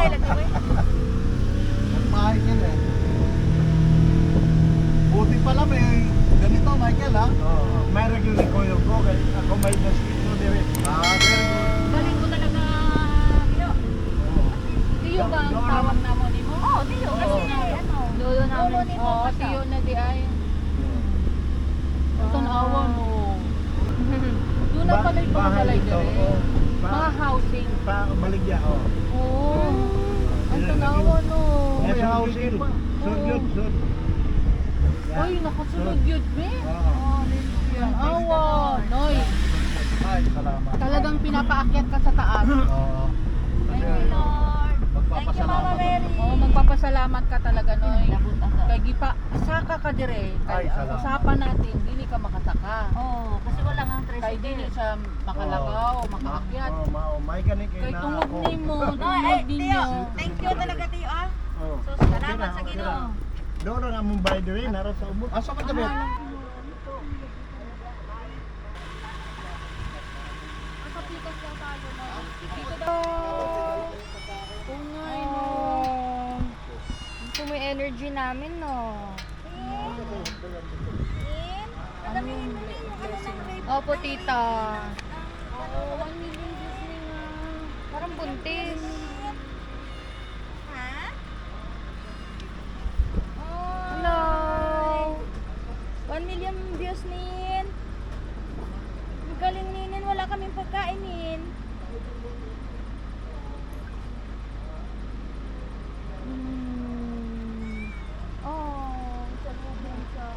lagi mo. Magpahay ka na. Buti pala may ganito, Michael, ha? Oo. May regular ko yung ko. Ako may mosquito dire. Ah, very good. Galing ko talaga, Tiyo. Tiyo ba ang tawag na mo ni mo? Oo, Tiyo. Kasi ano. Lolo namin. Lolo ni mo Oo, pa siya. tiyo na di ay. Tanawa no. Doon na pala yung pangkalay dire. Mga housing. Baligya, oh. Oo. Ang tanawa no. May housing pa. Sudyot, sud. Uy, nakasunod yun, me. Oo. Ang awa. Noy. Ay, salamat. Talagang pinapaakyat ka sa taas. Oo. Thank you, Lord. Thank you, Mama Mary. Oo, magpapasalamat ka talaga, Noy. Kay gipa, saka ka dire. Kay Ay, salamat. usapan natin, dili ka makasaka. Oo, kasi wala nga ang Kay dili tricycle. siya makalagaw, makaakyat. Oh, may ganing Kay na tungod ako. nimo, No, tungod Tiyo. ninyo. Thank you talaga, Tiyo, ah. Oh. So, salamat sa Ginoo. Doon na mong by the way, naroon sa umot. Asa ka tabi? Tungay no. Ito may energy namin, no? Alam niyo, yung ano ng rape. Opo, tita. Oo, 1 million views na nga. Parang buntis. Ha? Hello! 1 million views, Nin. Ang galing, Ninin. Wala kaming pagkain, Nin. Oh, salubong siya.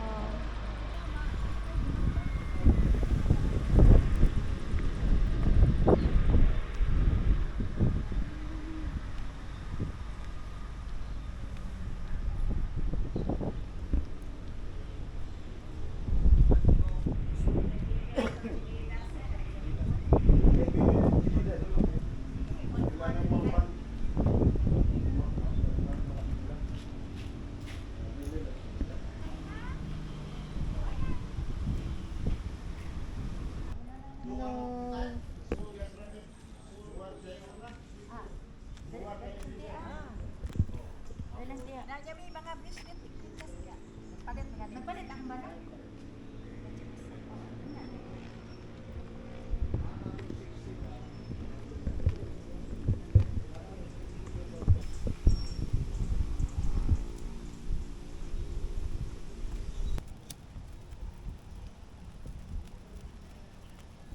Nandiyan may mga biscuit. Nagpalit ang bala.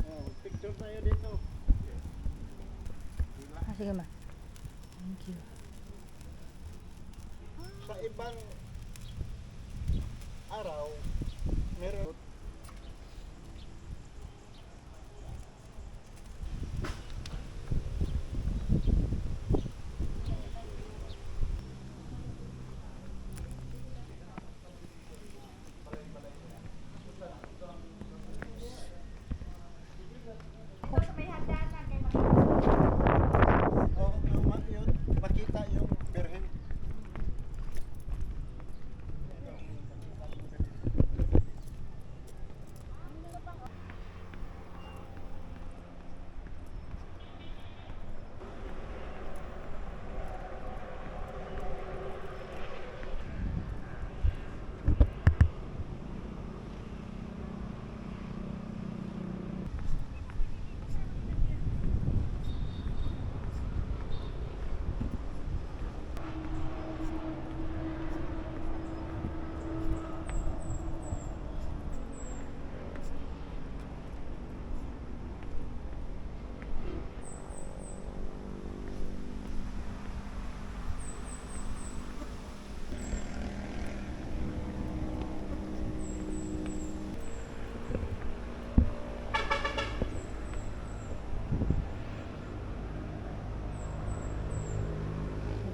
Oh, picture tayo dito. Ah, sige ma. Thank you. Sa ibang araw, meron yun, makita yung birhen.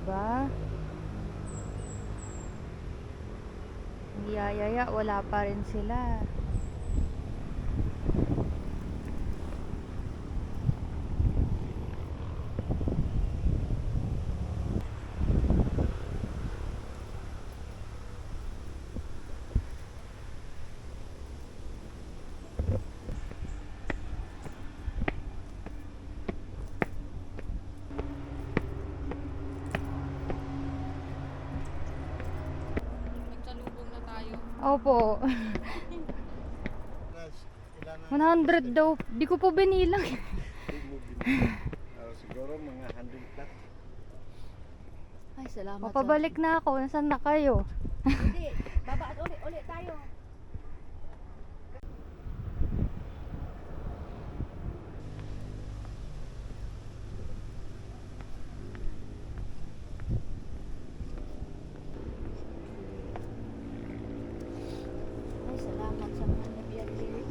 Diba? Yayaya, wala pa rin sila. Opo. 100 daw. Di ko po binilang. Siguro mga 100 plus. Ay, salamat. Mapabalik na ako. Nasaan na kayo? Hindi. Baba at uli tayo. Ay, salamat sa mga nabiyagin.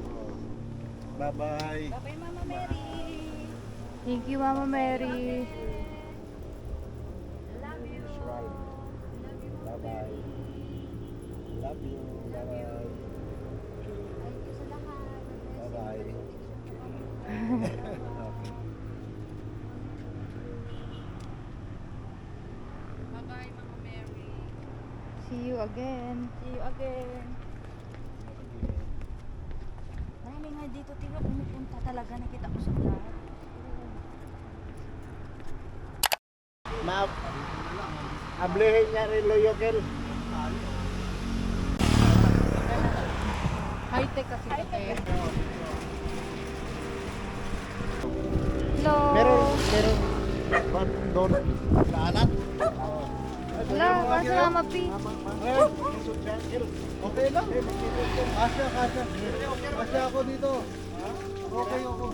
Bye-bye. Bye-bye, Mama Mary. Thank you, Mama Mary. Love you. Usual. Bye-bye. Love you. Bye-bye. Thank you sa lahat. Bye-bye. Bye-bye, Mama Mary. See you again. See you again. Marami nga dito, Tiro, pumupunta talaga. Nakita ko sa vlog. Ablehin niya rin Loyokel. High-tech kasi ito. Hello. Meron. Doon. Kaanat? Wala, kasama Pi. Okay lang. Kasya. Kasya ako dito. Okay ako.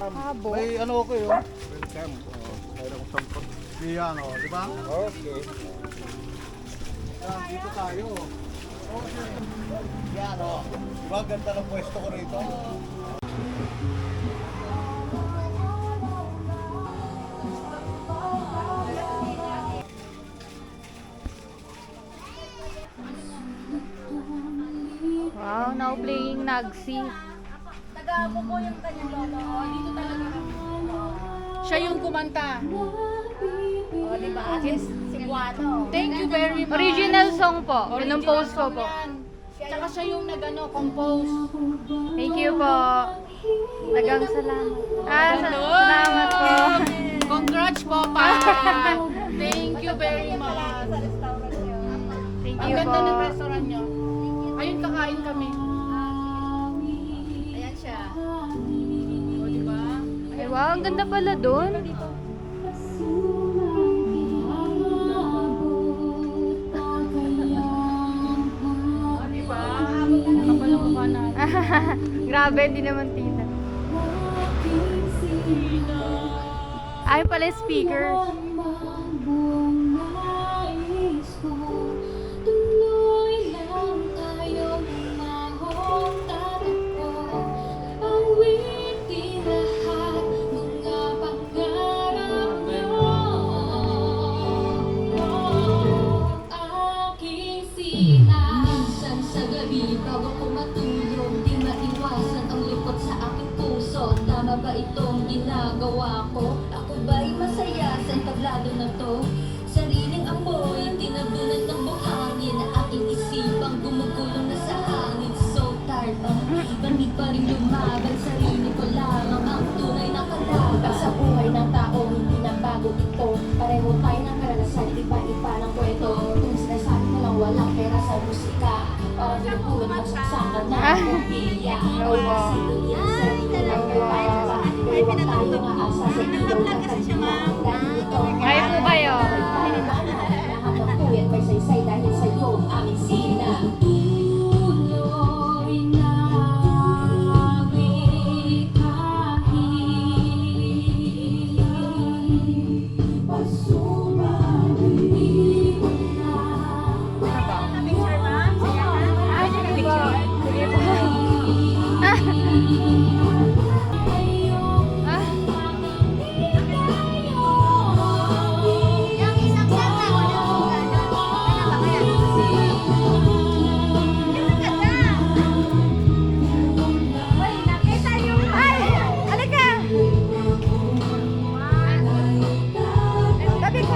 Habo. May ano ako yun? Welcome. Mayroon kong sampot. Yan o, di ba? Okay. Yan, dito tayo. Yan o. Di ba ganda ng pwesto ko rito? Wow, now playing Nagsi. Taga-ako po yung kanyang lolo. Dito talaga kami. Siya yung kumanta. O, di ba? Si Buano. Thank you very much. Original song po. Original Pinumpose ko song po. yan. Tsaka siya yung compose. Thank you po. Tagang salamat. Hello! Salamat po. Congrats po, pa. Thank you very much. Sa restaurant niyo. Thank Ang you po. ganda ng restaurant niyo. Ayun, kakain kami. Ayan siya. O, di ba? Ay, wow, ang ganda pala doon. O, di ba? Kapal ang mukha natin. Grabe, hindi naman tita. Ay, pala yung speaker. Minsan sa gabi bago ko matulog, di maiwasan ang lipot sa aking puso. Tama ba itong ginagawa ko? Ako ba'y masaya sa entablado na to? Sariling amoy, tinabunan ng buhangin. Aking isipang gumugulong na sa hangin. So tired of manig pa rin lumaban. Sarili ko lamang ang tunay na kalaban. Sa buhay ng tao, hindi na bago ito. Pareho tayo ng karanasan, iba-iba ng kwento. Kung sinasabi mo lang walang pera sa musika, parang pinupulot mo sa saka na ang biya. Wala sa dunya, sa dunya lang kaya pero wag tayo maasa sa ilaw ng kanya. Kayo po kayo. Lahat ng puyat may saysay dahil sa'yo ang aming sina. Tuloy na wikahing pasumali mo na. Picture, ma'am. Saya ka? Ah, sige po. Sige po. Ah. Yung isang santa, wala mo gano'n. Ano ba kaya? Yung ganda. Uy, nakita yung... Ay! Halika! Tabi ko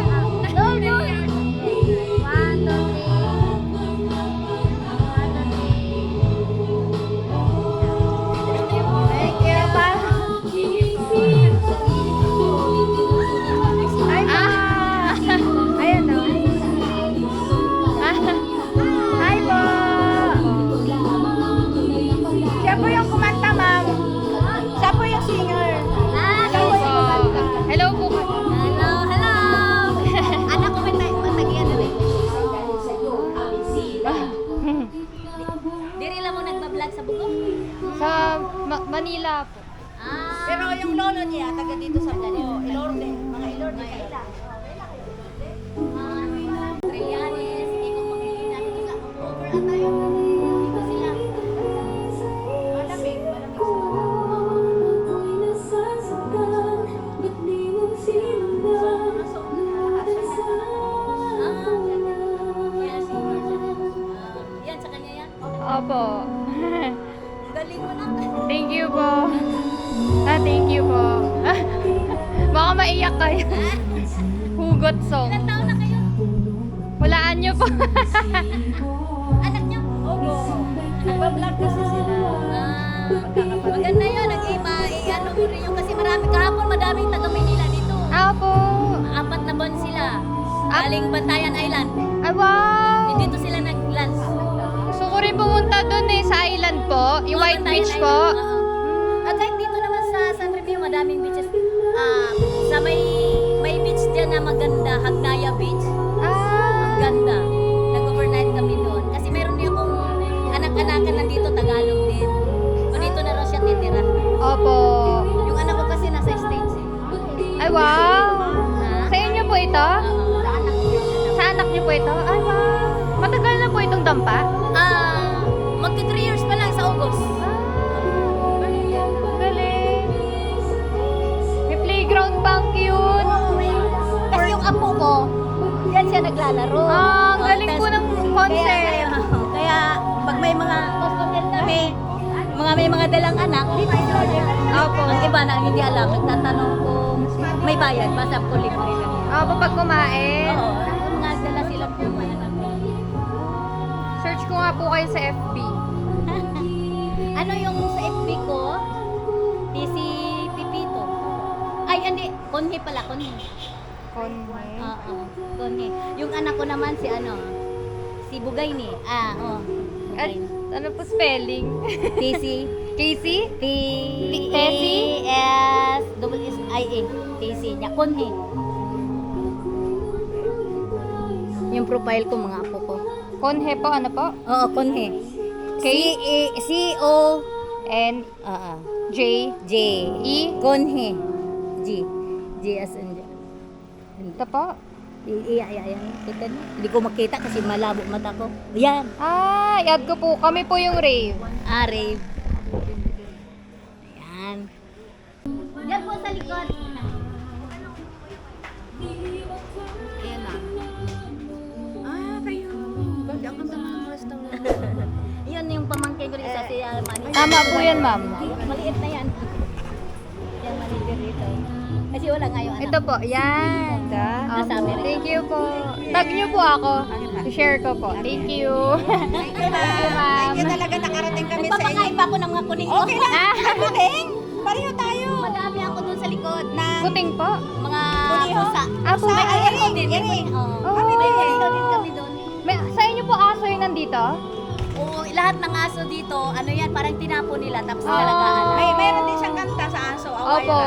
Manila po. Pero yung lolo niya, taga dito sa Manila. Ilorde. Mga Ilorde. Trillanes, hindi ko makikita. Over at tayo. Dito sila. Malamig. Malamig yan, sa kanya yan. Opo. Galing mo na. Thank you po. Thank you po. Baka maiyak kayo. Hugot song. Ilan taon na kayo? Hulaan niyo po. Anak niyo? Opo. Nagpa-vlog kasi sila. Maganda yun. Ano ko rin yun kasi marami. Kahapon madaming taga Maynila dito. Opo. 4 na buwan sila. Galing Bantayan Island. Ay, wow. Dito sila nag-lunch. Gusto ko rin pumunta doon sa island po. Yung White Bantayan Beach Island. po. Oo. At kahit dito naman sa San Remo, madaming beaches. Sa may beach dyan na maganda, Hagnaya Beach. Ang ganda. Nag-overnight kami doon. Kasi meron din akong anak-anakan nandito, Tagalog din. O dito na raw siya titira. Opo. Yung anak ko kasi nasa States eh. Ay, wow. Ha? Sa inyo po ito? Sa anak ko. Sa anak niyo po ito? Ay, wow. Matagal na po itong dampa? Magti 3 years pa lang sa August. Galing. May playground bank yun. Kasi yung apo ko, yan siya naglalaro. Ang galing po ng concept. Kaya pag may mga customer kami, may mga dalang anak, dito sila. Opo. Ang iba na hindi alam, nagtatanong kung may bayad, basta po libre lang. Opo, pag kumain. Oo, mga dala silang pumayan. Search ko nga po kayo sa FB. Ano yung sa FB ko? Si Pipito. Ay, hindi. Konhi pala, Konhi. Conway. Oo, Konhi. Yung anak ko naman si Bugay ni. At ano po spelling? Casey. Casey? Tessie? S-I-A. Casey niya. Konhi. Yung profile ko, mga apo ko. Conhe po, ano po? Oo, Konhi. K? C-O N J J E? Konhi. G. G as in Ito po. Ayan. Kita niyo. Hindi ko makita kasi malabo mata ko. Ayan. I-add ko po. Kami po yung rave. Rave. Ayan. Diyan po sa likod. Ayan na. Kayo. Ganda ka sa mga restaurant. Yun yung pamangkin ko rin isa si Manny. Tama po yan, ma'am. Maliit na yan. Yan, maliit dito. Kasi wala nga yung anak. Ito po, yan. Nasa Amerika. Thank you po. Tag niyo po ako. I-share ko po. Thank you. Thank you, ma'am. talaga nakarating kami sa inyo. Nagpapakain pa ako ng mga kuning ko. Okay lang. Kuning? Pareho tayo. Madami ako dun sa likod na Kuting po. mga pusa. Pusa. May aso din. Kami may aso din kami doon. Sa inyo po aso yung nandito? Oo, lahat ng aso dito, ano yan, parang tinapo nila tapos nalagaan. Meron din siyang kanta sa aso. Opo.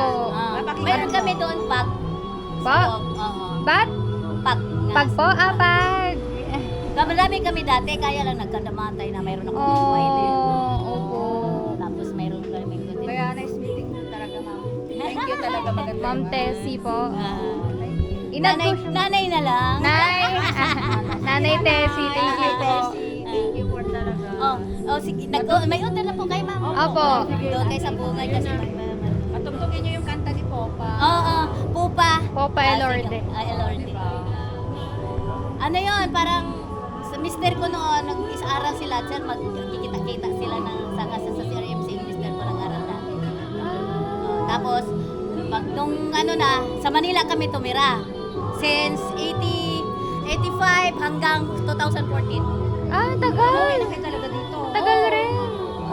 Meron kami doon pag. Pa? Bat? Pag. Pag po? Pag. Marami kami dati, kaya lang nagkadamatay na mayroon akong buhay din. Opo. Tapos mayroon kami doon. Kaya nice meeting mo talaga, ma'am. Thank you talaga, maganda. Ma'am Tessie po. Nanay, nanay na lang. Nanay Tessie, thank you po. Thank you for talaga. Sige. May order na po kayo, ma'am. Opo. Doon kayo sa bungay kasi Patugtugin niyo yung kanta ni Popa. Oo, Pupa. Popa Elorde. Elorde. Ano yun, parang sa mister ko noon, nag-aral sila, sir, magkikita-kita sila sa CRMC, yung mister ko nag-aral natin. Tapos, pag nung sa Manila kami tumira. Since 85 hanggang 2014. Tagal. Kaya talaga dito. Tagal rin.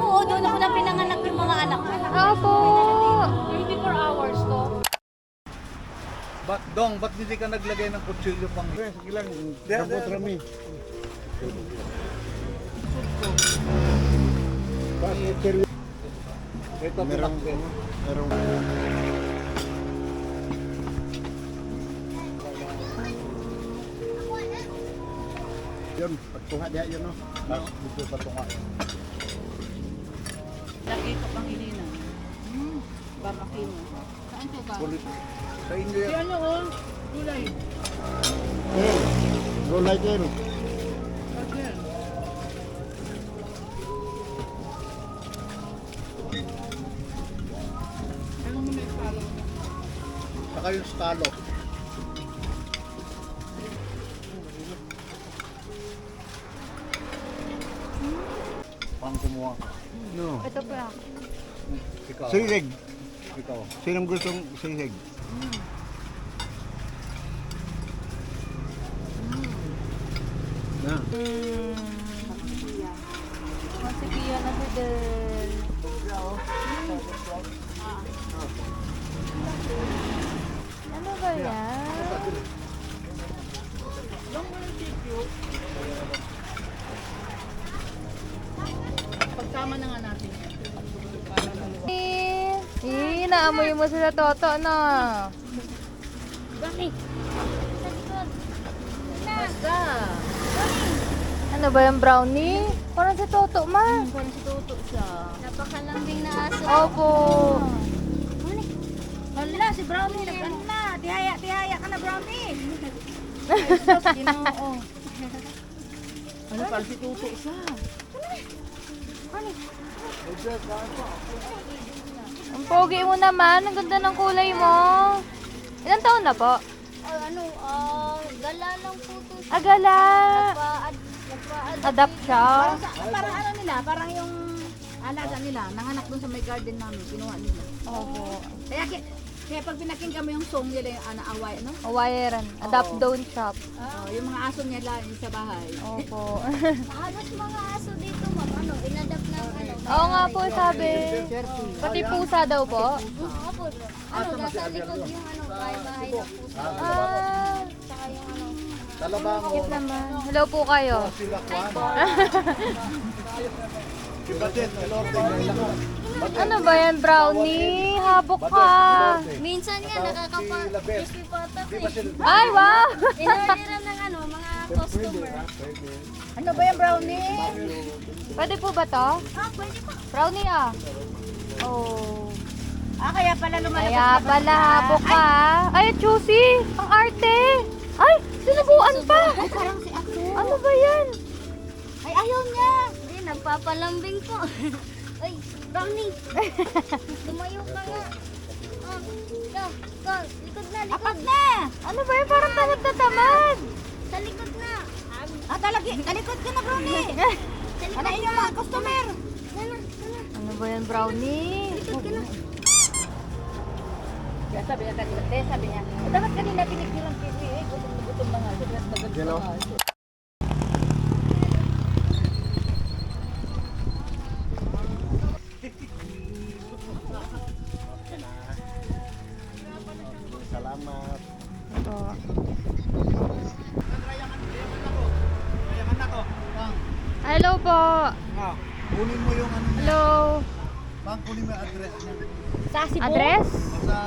Oo, doon ako na pinanganak yung mga anak ko. Opo. 24 hours to. Ba't hindi ka naglagay ng kutsilyo pang... Sige lang, sabot rami. Ito, pinakbet. Yun, pagtunga diya yun, no? Dito patunga. Nakita pang hilina. Barbecue. Saan to ka? Kulit. Sa inyo yan. Yan yung gulay. Gulay kayo. Okay. Ano mo na ipalo? Saka yung scallop. Pang kumuha ka. No. Ito pa. Ikaw. Sisig. Ikaw. Sinong gustong sisig? Na. Masikiyan na si Del. Ano ba yan? Pagsama na nga natin. Naamoy mo sila Toto na. Basta. Ano ba yung brownie? Parang si Toto ma. Parang si Toto siya. Napakalambing na aso. Opo. Hala, si Brownie, nag-ano na. Tihaya ka na, Brownie. Ay, sus, Ginoo. Ano pala si Tuto siya? Ang pogi mo naman. Ang ganda ng kulay mo. Ilang taon na po? Gala lang po to. Agala. Adapt siya. Parang ano nila, parang yung alaga nila, nanganak dun sa may garden namin, kinuha nila. Opo. Kaya pag pinaking kami yung song nila yung away, no? Awayeran. Adapt down shop. Yung mga aso nila yung sa bahay. Opo. Halos mga aso dito, ma'am. Inadapt ng Oo nga po sabi. Pati pusa daw po. Oo po. Nasa likod yung bahay ng pusa. Ah. Saka yung Talabango. Cute naman. Hello po kayo. Sila kwan. Si Badet, Elorde, kailangan. Ano ba yan, brownie? Habok ka. minsan nga nakakapa-crispy pata Di ba sila? Ay, wow! Inorderan ng mga customer. Ano ba yung Brownie? Pwede po ba to? Pwede po. Brownie ah. Oh. Kaya pala lumalabas Kaya na ba pala siya? habok ka. Ay, juicy! Ang arte! Ay, sinubuan pa! Ay, parang si Ako. Ano ba yan? Ay, ayaw niya. Hindi, nagpapalambing po. Ay, Brownie. Tumayo ka nga. Go, likod na, likod. Apat na! Ano ba yan? Parang tamad na tamad. Sa likod na. Talikod ka na, Brownie! Sa likod Ano yung mga customer? Sana. Ano ba yan, brownie? Likod ka na. Kaya sabi niya kanina, sabi niya, dapat kanina pinigilan kayo eh, gutom na nga. Sabi niya, dagat na nga. Salamat. Ito. Kayaman na to. Pang, Hello po. kunin mo yung ano niya. Hello. Pang, kunin mo yung address niya. Sa Cebu? Address? Sa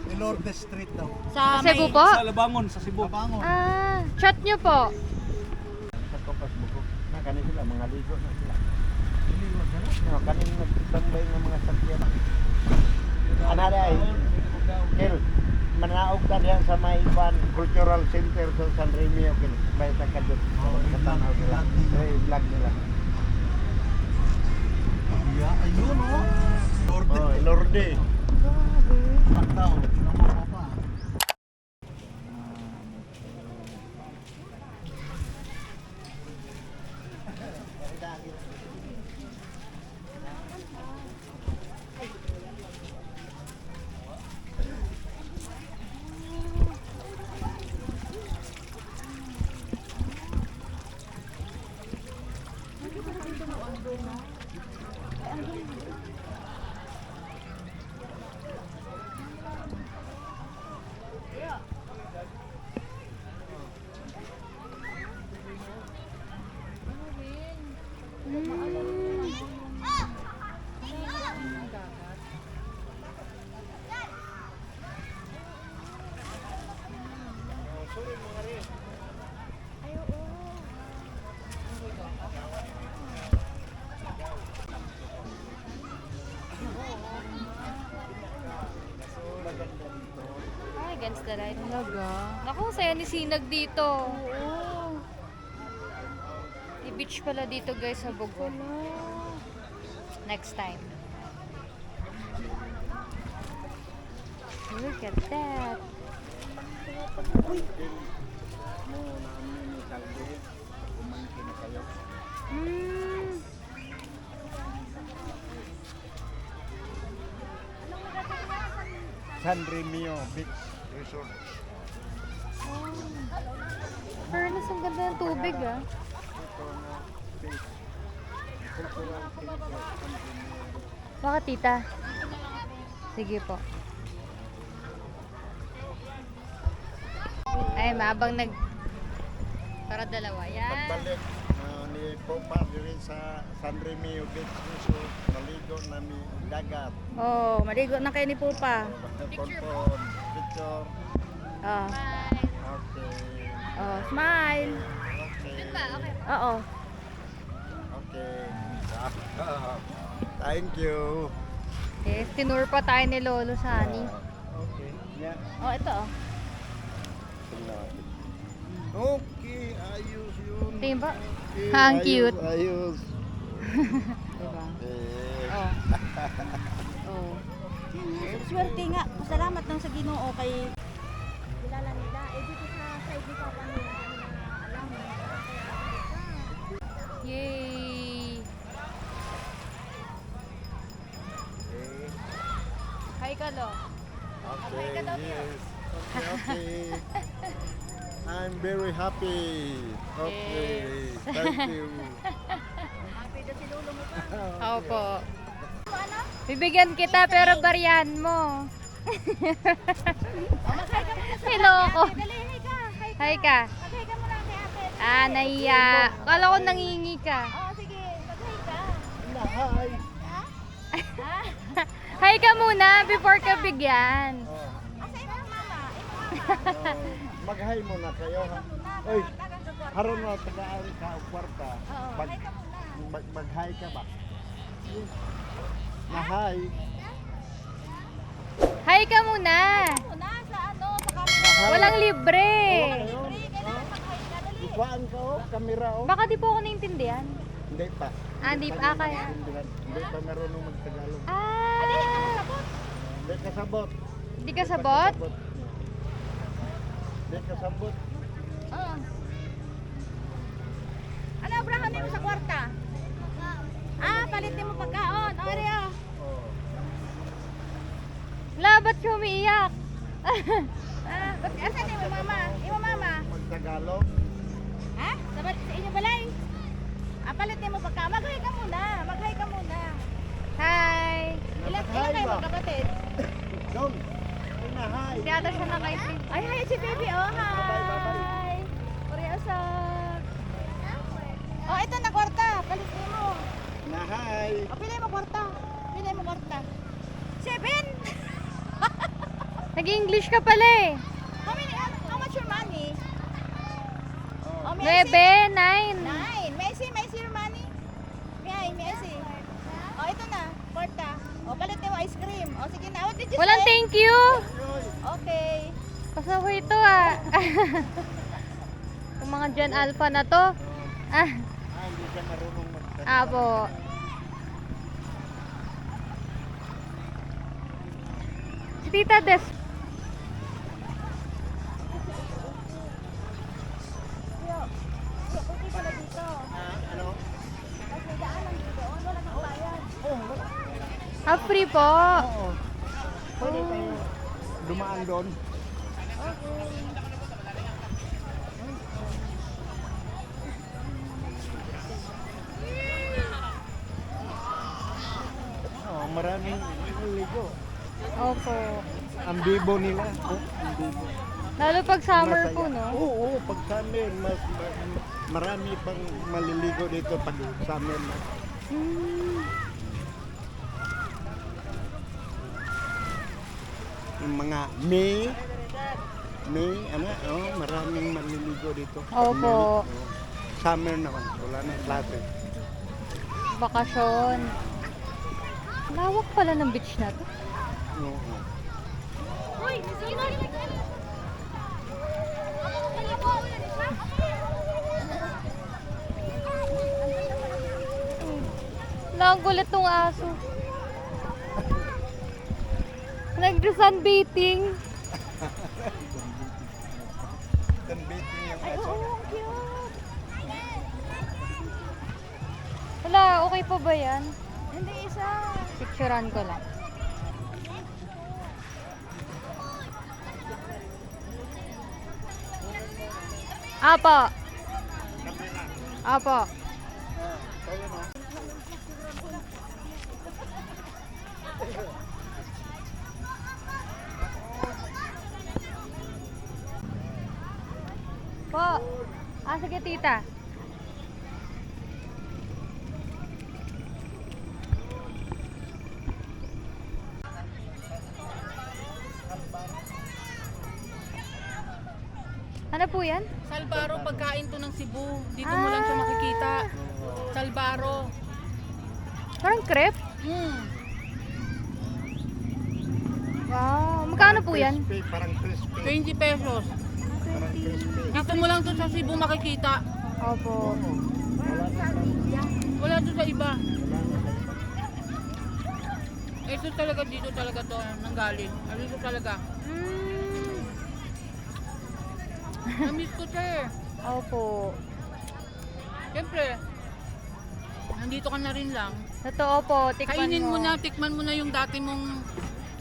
Elorde Street daw. Sa Cebu po? Sa Labangon, sa Cebu. Kabangon. Ah, chat nyo po. Sa Topas Buko. Na kanin sila, mga ligo na sila. No, kanin nagsambay ng mga sakyan. Anada ay, Kel, manaog ka diyan sa may Iban Cultural Center sa San Remo. Bay sa kadot. Katanaw nila. Vlog nila. Yeah, ayun oh. Elorde. Oh, Elorde. Pagdaw. Nakuha pa. Delight. Talaga? Naku, saya ni Sinag dito. Oo. May beach pala dito guys sa Bogo. Next time. Look at that. Mo namin ni Salve, umangkin kayo. Mm. San Remio Beach Resort. Fairness, ang ganda ng tubig ah. Ito na beach. Cultural center San Remio. Baka tita? Sige po. Ay, maabang para dalawa. Yan. Pagbalik ni Popa diri sa San Remio Beach Resort, maligo nami dagat. Oh, maligo na kayo ni Pupa. Picture. Oh. Okay. Oh, smile. Okay. Oo. Okay. Thank you. Yes, tinur pa tayo ni Lolo Sani. Okay. Yeah. Oh, ito oh. Okay, ayos yun. Tingin ba? Okay, Ang ayos, cute. Ayos. Diba? Okay. Oh. Oh. Swerte nga. Pasalamat lang sa Ginoo kay kilala nila. Eh dito sa side ni Papa nila alam na Yay! Okay. Hi ka, Lo. Okay, yes. Okay. I'm very happy. Okay. Thank you. Opo. Bibigyan kita pero bariyan mo. Hello ko. Dali, hi ka. Hi ka. Mag-hi ka muna kay ate. Ah, nahiya. Kala ko nangingi ka. Oh, sige. Mag-hi ka. Hi. Hi ka muna before ka bigyan. Asa imo mama? Mag-hi muna kayo ha. Oy, haron na tagaan ka ang kwarta. Mag, Hi ka muna. mag-hi ka ba? Na-hi. Hi ka muna. Muna sa ano, sa camera. Walang libre. Sige, kailangan mag-hi ka. Dali. Ikuan ka oh, kamera oh. Baka di po ako naintindihan. Hindi pa. Ah, di pa kaya. Hindi pa marunong magtagalog. Ah, Hindi kasabot. di ka sabot? Hindi kasabot. Oo. Ano, abrahan mo sa kwarta? Ah, palitin mo pagkaon. O, Rio. Oh. La, ba't ka umiiyak? Ah, asan yung mama? Yung mama? Magtagalog. Ha? Sa inyo balay? Ah, palitin mo pagkaon. Mag-hi ka muna. Mag-hi ka muna. Hi! Ilan Mag-hi kayo ba? magkapatid? Doon. Ay na hi. Hindi ata siya nakaisip. Ay, hi si baby. Oh, hi. Bye-bye. Kuriasak. Oh, ito na kwarta. Palitin mo. Na hi. O, pilay mo kwarta. Pilay mo kwarta. 7? Nag-English ka pala eh. How much your money? Oh, 9, 9. 9. Messi your money? Messi. Oh, ito na. Kwarta. O, palitin mo ice cream. O, sige na. What did you Walang say? thank you. Okay. Pasako ito ah. Yung mga John Alpha na to. Ah, Hindi ka marunong magtagalog. apo. Si Tita Des. Pwede pala dito. Ano? Tapos may daanan dito. Wala nang bayad. Ah, free po. Oo. Pwede tayo dumaan doon. Oh, maraming ligo. Opo. Ang bibo nila. Oh, ang bibo. Lalo pag summer Masaya. po, no? Oo, pag summer, marami pang maliligo dito pag summer na. Hmm. Yung mga May, maraming maliligo dito. Opo. Summer naman, wala na klase. Bakasyon. Lawak pala ng beach na to. Oo. Uy, sino? Ang kulit tong aso. Nag-sunbathing. Sunbathing yung Ay, aso. oo, cute. Wala, okay pa ba yan? Hindi, isa. Picturean ko lang. Apo. Apo. Po. Sige tita. Ano po yan? Salbaro, pagkain to ng Cebu. Dito mo lang siya makikita. Salbaro. Parang crepe? Mm. Wow. Magkano po yan? Crispy, parang crispy. 20 pesos. Parang crispy. Dito mo lang to sa Cebu makikita. Opo. Wala to sa iba. Wala na sa iba. Ito talaga dito talaga to nanggaling. Dito talaga. Mm. Namiss ko siya eh. Opo. Siyempre, nandito ka na rin lang. Totoo po. Tikman Kainin mo mo. na, tikman mo na yung dati mong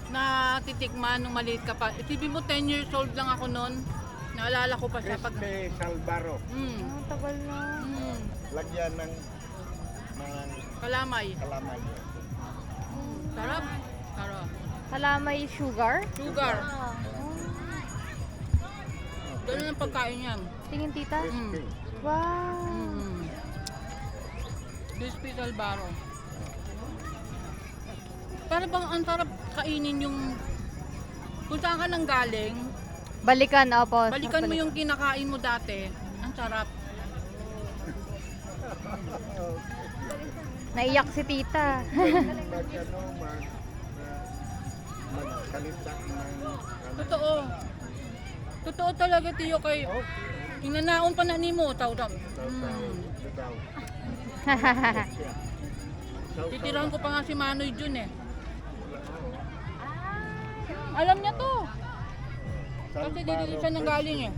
natitikman nung maliit ka pa. Isipin mo 10 years old lang ako noon. Naalala ko pa siya pag... Crispy salbaro. Ang tagal na. Lagyan ng Kalamay. kalamay. Sarap. Sarap. Kalamay sugar? Sugar. Ganun ang pagkain yan. Tingin tita. Crispy. Wow. Crispy salbaro. Para bang ang sarap kainin yung kung saan ka nang galing, Balikan, opo. balikan mo yung kinakain mo dati. Ang sarap. Naiyak si tita. Magsalita ng Totoo. Totoo talaga tiyo kay inanaon pa na nimo tawag. lugaw. Titirahan ko pa nga si Manoy Jun eh. Alam niya to. Kasi dito siya nang galing eh.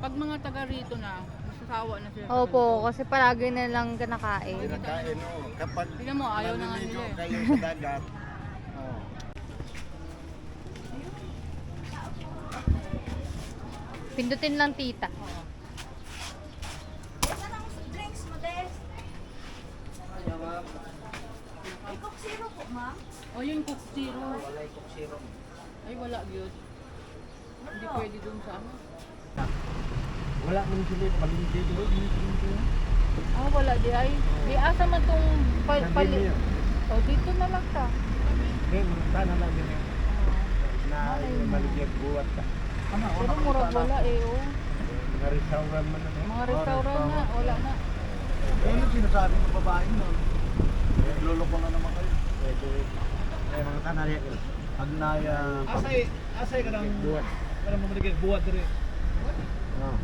Pag mga taga rito na, nasasawa na sila. Opo, kasi palagi na lang kinakain. Kinakain o. Kapag Tingnan mo, ayaw na nga maliligo nila eh. kayo sa dagat. Oh. Pindutin lang tita. Yan ang drinks mo, Des. May Coke Zero po, ma'am. O yung Coke Zero. Ay wala yun. Hindi pwede dun sa ano. Wala man sila malindi doon. Ah, wala di ay. Di asa man tong pali. O dito na lang ta. May sana lang din na maligyan buwat ka. Pero murag wala eh oh. Mga restaurant man na. Mga restaurant na, wala na. Ano sinasabi ng babae nun? Nagloloko na naman kayo. Pwede. Eh, mga kanarya ko. Agnaya. Asay ka ng Buwat. mamaligay buwat rin. Oh.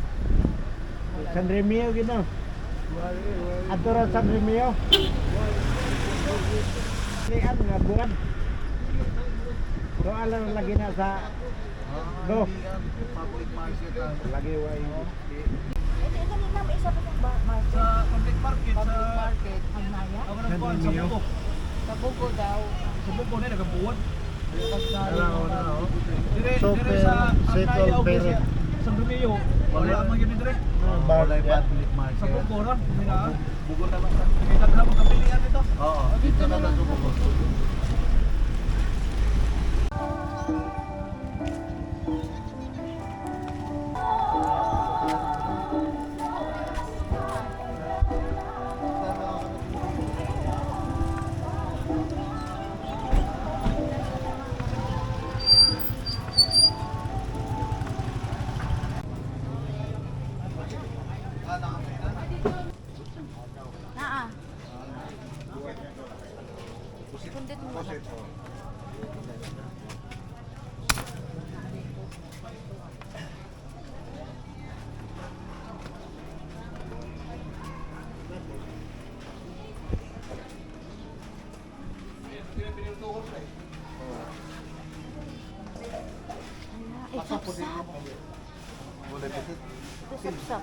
San Remio gino. Atura San Remio. Lian nga buwan. So alam lagi na sa do. Public market. Lagi way. Ito kanina may isa pa pong market. Sa public market. Sa Market. Agnaya? Ako ng buwan sa buko. Sa Bugo daw. Sa buko na nagabuwat. Super sa Settle Agnaya o Pere. San Romeo. Wala man yun dire. Balay Public market. Sa buko ron. Buko na lang. May tagla mo kapilian ito. Oo. Dito na lang. Naa. Kundit mo. Wala petit. Sapsap.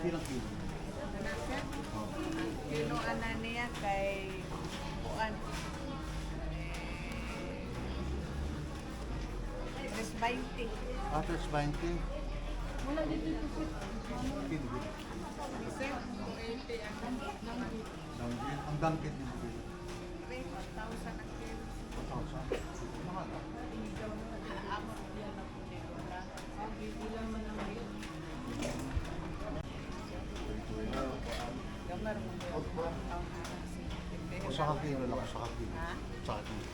Kinuan na niya kay Buan. 320. After 20. Wala dito ito sir. Kilo. Ang dangkit niya. 1,000 ang kilo. 1,000. Mahal. Gamar mo. O sa kakilo lang, sa kakilo. Sa kakilo.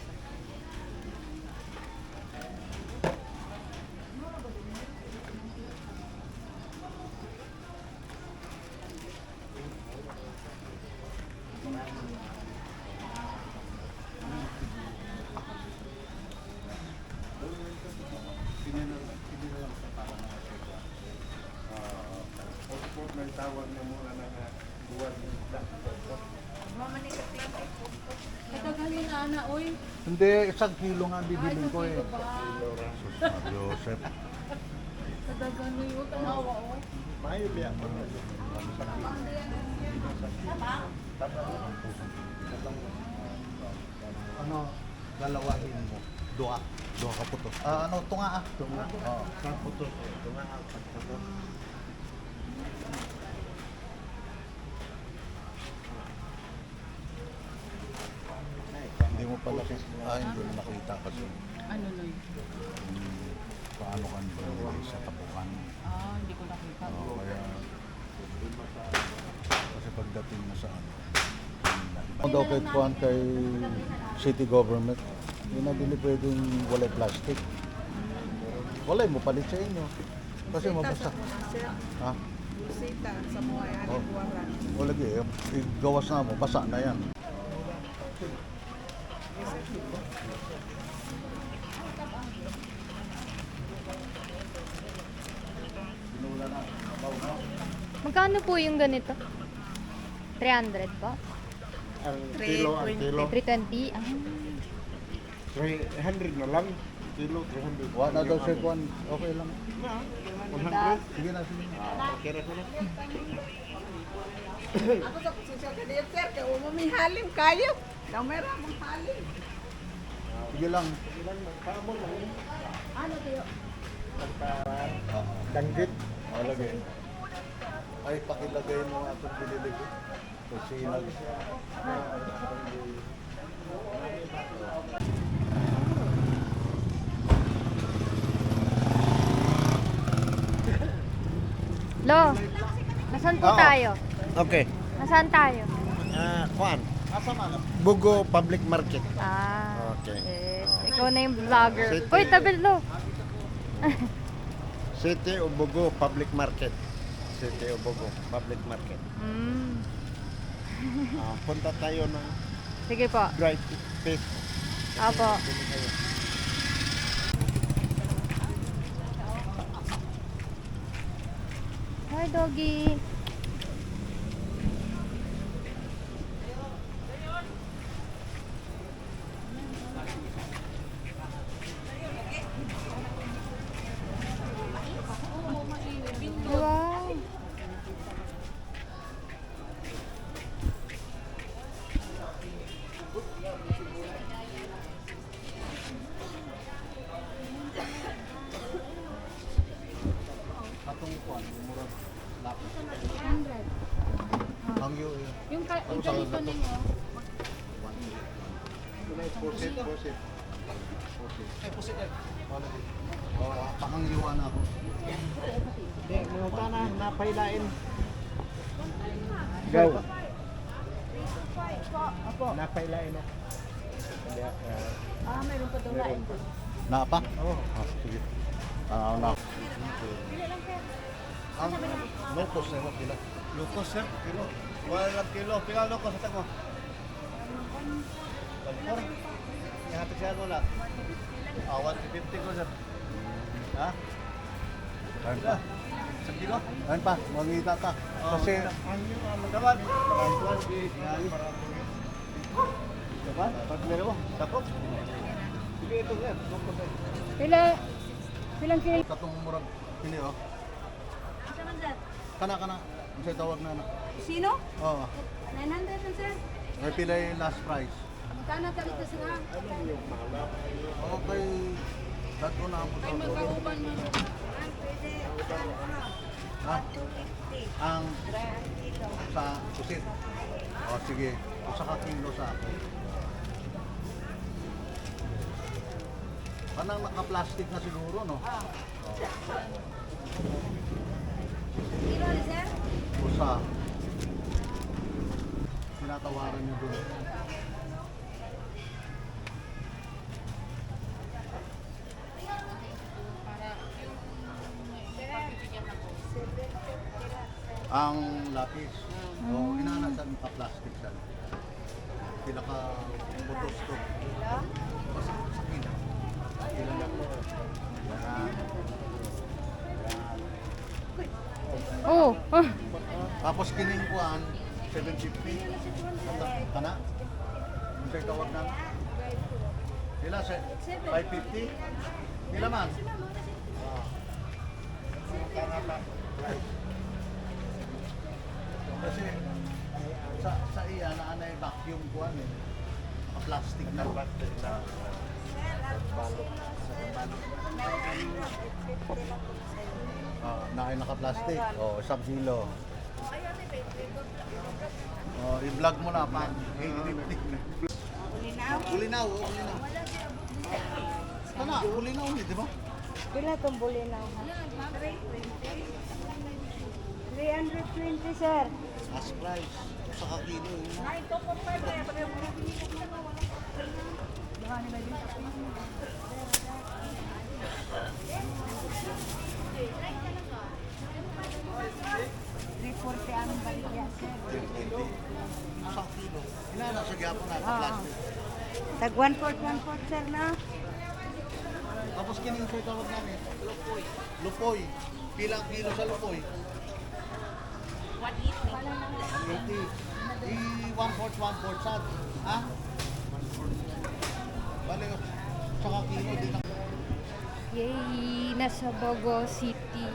Katagal mo na ana, oy. Hindi, 1 kilo nga bibilin ko eh. Joseph. Katagal mo yung tanawa, oh. Mayo biya. Ano, dalawahin mo. Dua ka puto. Ano, tunga ah. Tunga. Oo. Kaputo. Tunga ang pagputo. Hindi mo pala hindi mo nakita kasi Ano, Noy? paano ka nilagay sa tapukan. Hindi ko nakita. Oo, kaya kasi pagdating mo sa ano, ano daw kay Juan kay city government, hindi na din pwedeng walay plastic. Walay mo palit sa inyo. Kasi mabasa. Ha? Sita sa mga Oh. buwaran. O lagi, igawas na mo, basa na yan. Magkano po yung ganito? 300 po? Ang kilo, ang kilo. 320? Ah. 300 na lang. Kilo, 300. Wala daw si Juan, okay lang. 100? Sige na, sige na. Okay na sila. Ako sa posisyon ka diyan, sir. Kaya umamihalim kayo. Daw may ramang halim. Sige lang. Ano kayo? Danggit. O lagi. Ay, pakilagay mo nga itong binili ko. Kasi Lo, nasaan po Oo. tayo? Okay. Nasaan tayo? Juan. Bugo Public Market. Ah, Okay. yes. Ikaw na yung vlogger. City. Uy, tabi Lo. City of Bugo Public Market. City of Bugo Public Market. Mm. Punta tayo ng Sige po. Bright Fish. Apo. Bili kayo. Hi, doggy. Wow. atong Juan, murag lapis. Ang iyo, Yung ganito ninyo, Pusit, pusit. pakang iwan ako. Hindi, minuta na, napailain. Gaw. Napailain na. Hindi, Mayroon pa daw lain. Napa? Oo. Sige. Na. Ang locos na mo pila. Locos sir, kilo. Wala lang kilo. Pila locos sa mo? Balkor. Ihatid siya mo lang. 150 ko sir. Ha? Kain pa. Sa kilo? Kain pa, mangita ka. Kasi dapat. Dapat? Pag meron mo, takot. Sige ito sir. Locos eh. Pilang kilo? Katong murag Hindi oh. Isa man, sir. Kana. Ang sa'yo tawag na. Sino? Oo. 900 man, sir. May pilay last price. Magkano talit na sila? Okay. Dad ko na ang Ay, magkauban mo. Pwede. Ano ko na? Ha? 250. Ang sa pusit. O sige. Isa ka kilo sa akin. Parang naka-plastic na siguro, no? Kilo na, sir? Usa. Tinatawaran niyo dun. Ang lapis. O, inana sa naka-plastic siya. Pinaka-butos to. Basta sa kila. Kila na po. Yan. Oh. Tapos kining kuan, 750. Kana? Yung sa'yo tawag na? Pila? 550? Pila man? Kasi sa iya na anay vacuum kuan eh. Plastic na. Naka-plastic. Oh, 1 kilo. Oh, i-vlog mo na pa. 850. Ulinaw, oh, ulinaw. Kana, ulinaw ni, di ba? Pila itong bulinaw? 320, sir. As price. Sa kakilo. Yun na. Reporte ang baligya, sir. 320. Sa kilo. Inana sa gyapon na, plastic. Tag 1/4, sir, na? Tapos kining sa'yo tawag namin? Lupoy. Lupoy. Pilang kilo sa lupoy? 180. I-1/4 sad. Ha? Bale, saka kilo din ang... Yay! Nasa Bogo City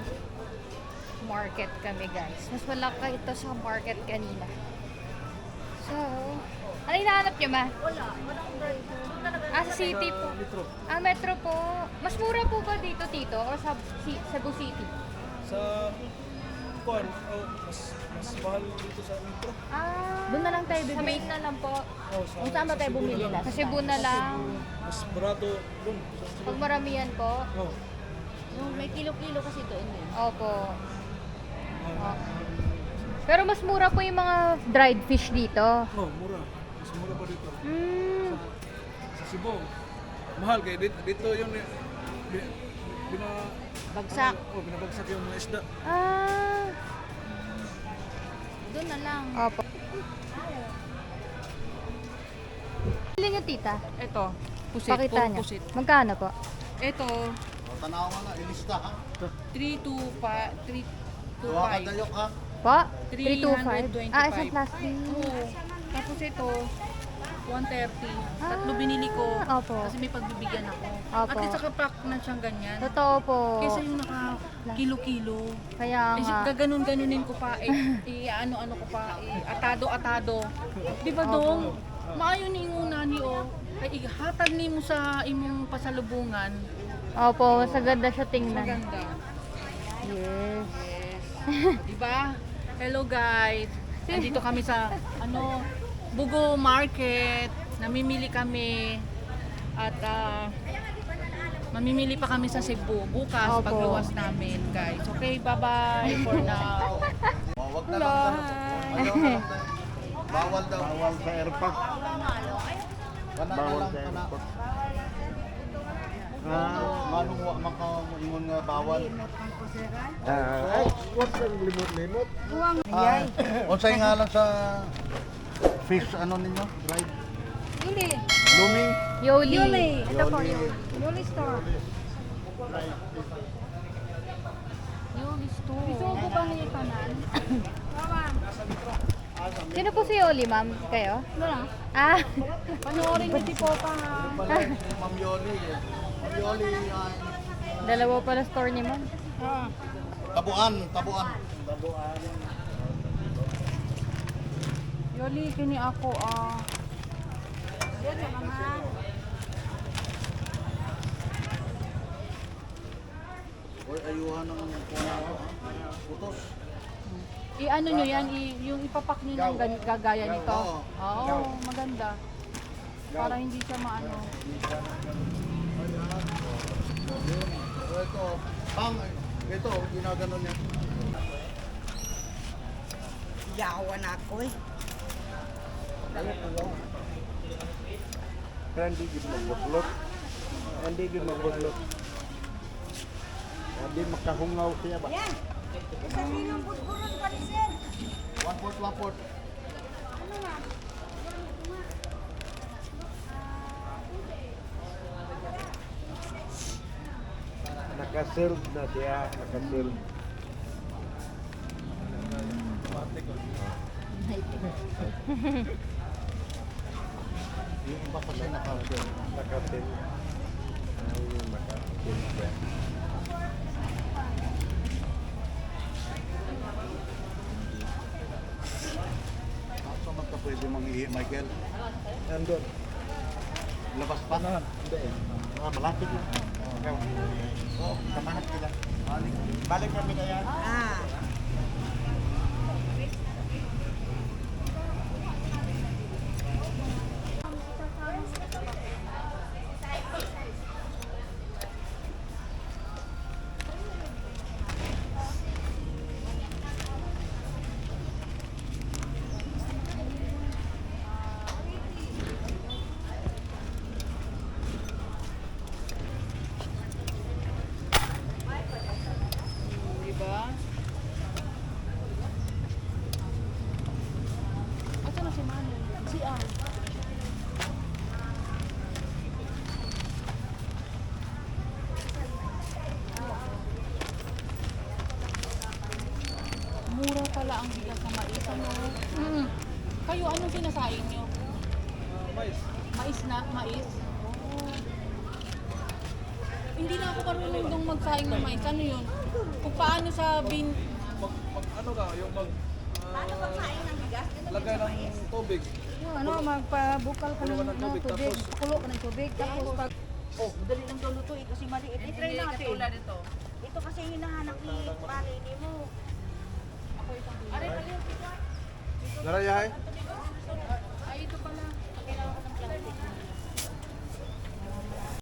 Market kami, guys. Mas malaki ito sa market kanina. So, ano hinahanap nyo, ma? Sa city po. Metro. Metro po. Mas mura po ba dito, Tito? O sa Cebu City? Sa Kuan, mas mahal dito sa Metro. Doon na lang tayo bibili. Sa main na lang po. Kung saan ba tayo bumili last? Sa Cebu na lang. Mas barato doon. Pag maramihan po. Oh. May kilo-kilo kasi doon eh. Opo. Pero mas mura po yung mga dried fish dito. Oh, mura. Mas mura pa dito. Sa Cebu. Mahal kaya dito yung Bagsak. binabagsak yung mga isda. Doon na lang. Opo. Pili niyo, tita. Ito, pusit. Pakita puro niyo. pusit. Magkano po? Ito, O, tanawa nga, ilista ha? 325. Tuwa ka dayok ha? Po? 325? 325. Isang plastic. Oo. Tapos ito, 130. Tatlo binili ko. Opo. Kasi may pagbibigyan ako. Opo. At least nakapack na siyang ganyan. Totoo po. Kaysa yung naka kilo-kilo. Kaya nga. Gaganon-ganunin ko pa. Ano-ano ko pa. Atado-atado. Di ba dong? Maayo ni inguna ni o. Ay ihatag ni mo sa imong pasalubungan. Opo, mas maganda siya tingnan. Maganda. Yes. Di ba? Hello guys. Nandito kami sa Bugo Market. Namimili kami at mamimili pa kami sa Cebu bukas Opo. pagluwas namin, guys. Okay, bye-bye for now. O, wag na lang daw. Ayaw na lang daw. Bawal daw. Bawal sa airpack. Kana na Bawal lang, sa kana. airport. Manungwa makaingon nga bawal. Ay, wag kang limot-limot. Unsay nga lang sa fish ninyo? Dried? Yuli. Lumi? Yoli. Ito po, Yoli. Yuli store. Yoli store. Gusto ko ba niya tanan? Sino po si Yoli, ma'am? Kayo? Wala. Panoorin mo si Popa, ha? Ma'am Yoli eh. Ma'am Yoli ay Dalawa pala store ni ma'am. Ah. Tabuan. Yoli, kini ako Yan sa mga Oy, ayuhan ng putos. I-ano nyo yan, yung ipapak nyo ng gagaya nito. Oo. Oo, maganda. Para hindi siya maano. Ito, ginaganon niya. Yawan ako eh. Pero hindi gid magbuklot. Hindi gid magbuklot. Hindi makahungaw siya ba? yan. Isa sinong budburon ka ni sir. 1/4. Nakaserve na siya, nakaserve. Yung iba kasi naka-serve. Nakaserve. Ay, nakaserve siya. Saan man ka pwede mangihi, Michael? Nandun. Labas pa? Hindi. Malapit lang. Oo, kamahat kita. Balik kami kaya. Ah. Diba? Ito na si Manu. Si Ang. Mura pala ang bigas sa mais. Ano? Kayo, anong sinasaing nyo? Mais. Mais na? Mais? Hindi na ako marunong dong magsaing ng mais. Ano yun? Kung paano sa Ano ka, yung Paano pagkain ng bigas? lagay ng tubig. ano, magpabukal ka Kulo ka ng tubig, tapos Kulo ka ng tubig. Tapos pag... Oh, madali lang daw lutuin kasi maliit. I-try natin. ito. Ito kasi yung hinahanap ni Manini mo. Narayahay? Ay, ito pala.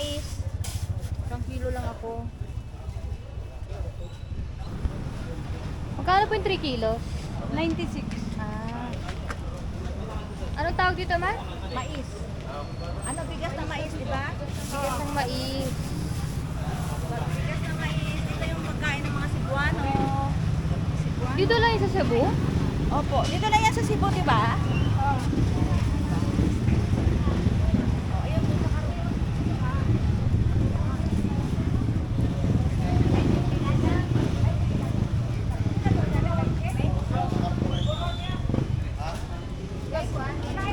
Is, Isang kilo lang ako. Magkano po yung 3 kilos? 96. Ah. Anong tawag dito, ma? mais. Ano bigas na mais, di ba? Bigas ng mais. Bigas na mais. Ito yung pagkain ng mga Cebuano. Dito lang yung sa Cebu? Opo, dito na yan sa Cebu, di ba? Oo.